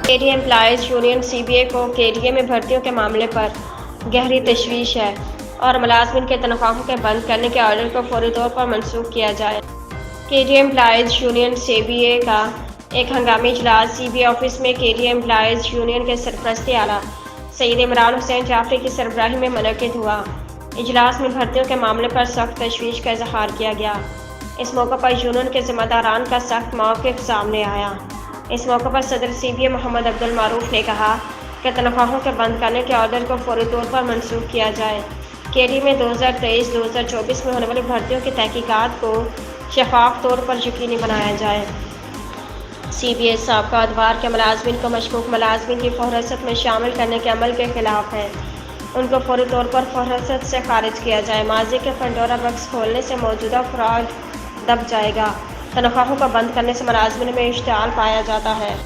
KDA employees union CBA کو KDA میں بھرتیوں کے معاملے پر گہری تشویش ہے اور ملازمین کے تنخواہوں کے بند کرنے کے آرڈر کو فوری طور پر منسوخ کیا جائے۔ KDA امپلائیز یونین CBA کا ایک ہنگامی اجلاس CBA آفس میں KDA امپلائیز یونین کے سرپرستی اعلیٰ سید عمران حسین جعفری کی سربراہی میں منعقد ہوا۔ اجلاس میں بھرتیوں کے معاملے پر سخت تشویش کا اظہار کیا گیا۔ اس موقع پر یونین کے ذمہ داران کا سخت موقف سامنے آیا۔ اس موقع پر صدر CBA محمد عبدالمعروف نے کہا کہ تنخواہوں کے بند کرنے کے آرڈر کو فوری طور پر منسوخ کیا جائے۔ KDA میں 2023-2024 میں ہونے والی بھرتیوں کی تحقیقات کو شفاف طور پر یقینی بنایا جائے۔ CBA سابقہ ادوار کے ملازمین کو مشکوک ملازمین کی فہرست میں شامل کرنے کے عمل کے خلاف ہے۔ ان کو فوری طور پر فہرست سے خارج کیا جائے۔ ماضی کے پنڈورا باکس کھولنے سے موجودہ فراڈ دب جائے گا۔ تنخواہوں کو بند کرنے سے ملازمین میں اشتعال پایا جاتا ہے۔